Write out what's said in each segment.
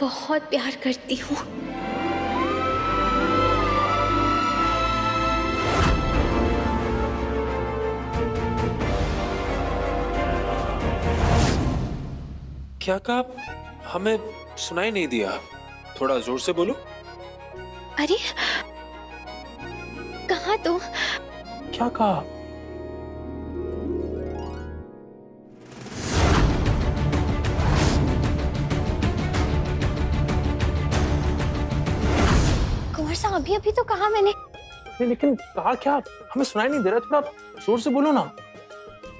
बहुत प्यार करती हूँ। क्या कहा? हमें सुनाई नहीं दिया, थोड़ा जोर से बोलो। अरे कहा तो। क्या कहा? कुंवर साहब अभी अभी तो कहा मैंने। नहीं, लेकिन कहा क्या? हमें सुनाई नहीं दे रहा, थोड़ा जोर से बोलो ना।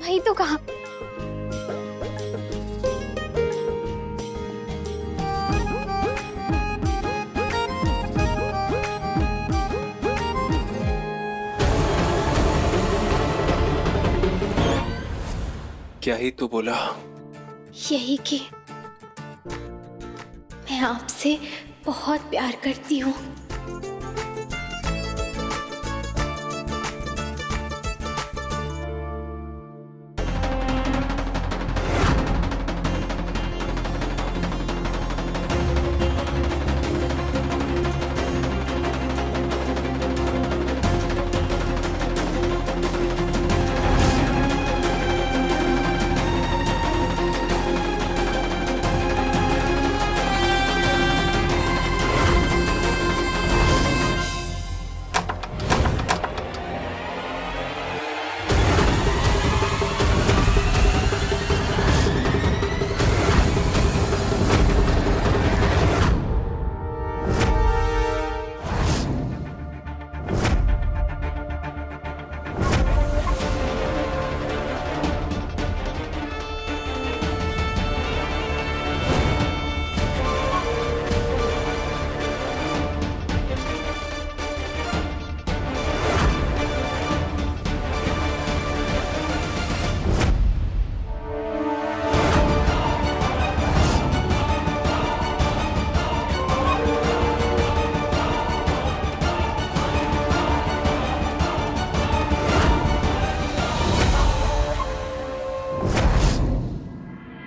वही तो कहा। क्या ही तो बोला? यही कि मैं आपसे बहुत प्यार करती हूँ।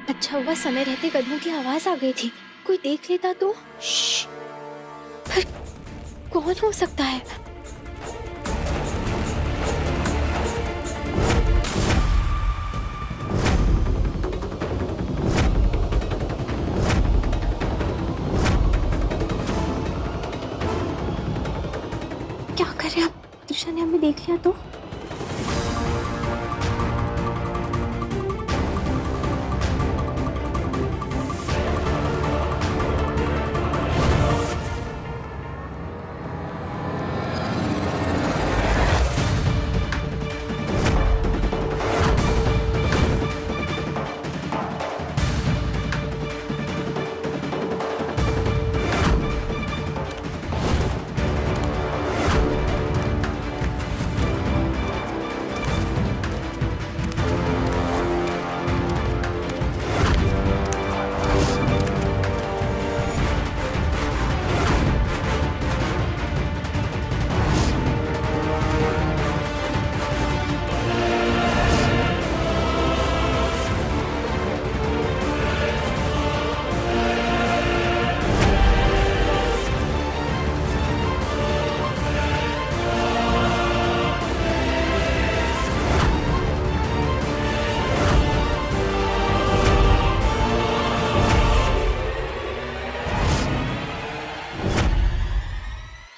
अच्छा हुआ समय रहते कदमों की आवाज आ गई थी, कोई देख लेता तो। श्श्श। पर कौन हो सकता है? क्या करें अब? त्रिशा ने हमें देख लिया तो।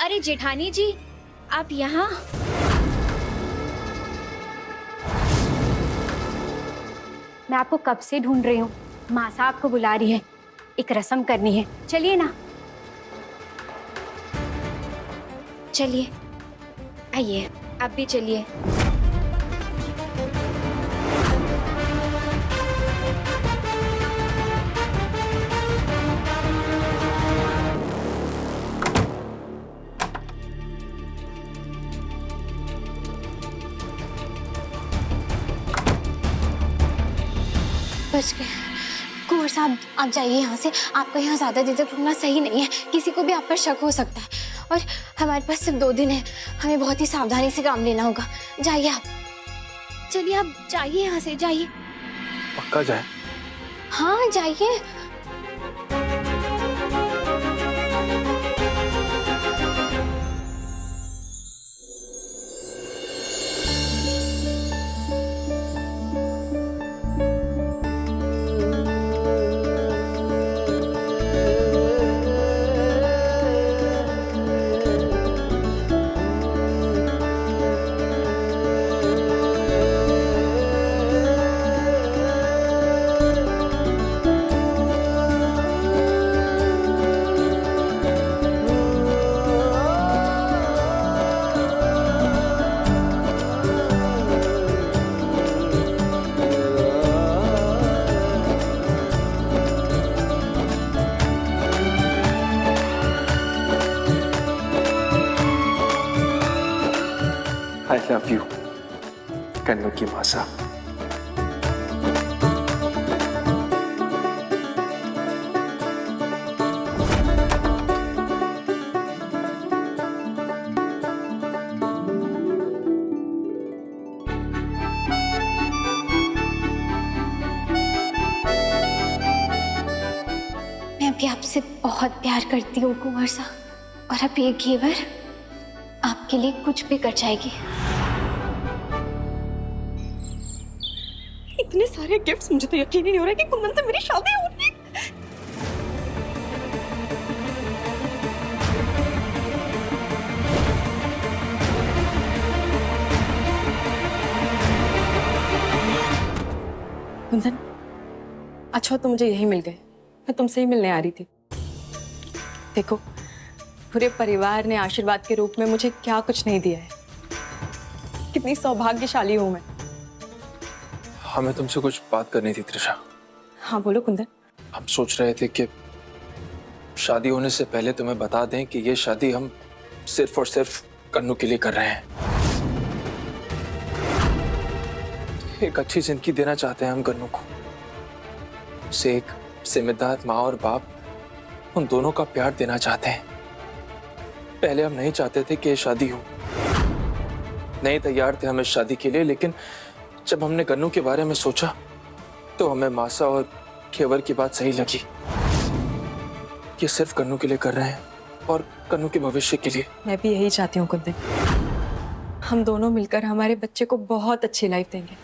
अरे जेठानी जी, आप यहाँ? मैं आपको कब से ढूंढ रही हूँ। मासा आपको बुला रही है, एक रस्म करनी है, चलिए ना। चलिए, आइए, आप भी चलिए। बच गए। कुंवर साहब आप जाइए यहाँ से, आपका यहाँ ज्यादा देर तक रुकना सही नहीं है, किसी को भी आप पर शक हो सकता है। और हमारे पास सिर्फ 2 दिन है, हमें बहुत ही सावधानी से काम लेना होगा। जाइए आप, चलिए आप जाइए यहाँ से, जाइए। पक्का जाए? हाँ जाइए। लव यू कन्नू की मासा। मैं भी आपसे बहुत प्यार करती हूँ कुंवर साहब, और अब ये घेवर आपके लिए कुछ भी कर जाएगी। इतने सारे गिफ्ट्स, मुझे तो यकीन ही नहीं हो रहा है कि कुंदन से मेरी शादी हो रही है। कुंदन, अच्छा तो मुझे यही मिल गए। मैं तुमसे ही मिलने आ रही थी। देखो, पूरे परिवार ने आशीर्वाद के रूप में मुझे क्या कुछ नहीं दिया है। कितनी सौभाग्यशाली हूं मैं। हमें तुमसे कुछ बात करनी थी त्रिशा। हाँ बोलो कुंदन। हम सोच रहे थे कि शादी होने से पहले तुम्हें बता दें कि ये शादी हम सिर्फ और सिर्फ कन्नू के लिए कर रहे हैं। एक अच्छी जिंदगी देना चाहते हैं हम कन्नू को। उसे एक जिम्मेदार माँ और बाप, उन दोनों का प्यार देना चाहते हैं। पहले हम नहीं चाहते थे कि ये शादी हो, नहीं तैयार थे हम इस शादी के लिए, लेकिन जब हमने कन्नू के बारे में सोचा तो हमें मासा और घेवर की बात सही लगी। ये सिर्फ कन्नू के लिए कर रहे हैं और कन्नू के भविष्य के लिए। मैं भी यही चाहती हूँ कुंदन। हम दोनों मिलकर हमारे बच्चे को बहुत अच्छी लाइफ देंगे।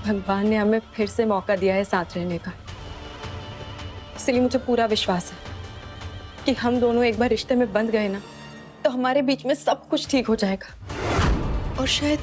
भगवान ने हमें फिर से मौका दिया है साथ रहने का, इसलिए मुझे पूरा विश्वास है कि हम दोनों एक बार रिश्ते में बंध गए ना, तो हमारे बीच में सब कुछ ठीक हो जाएगा। और शायद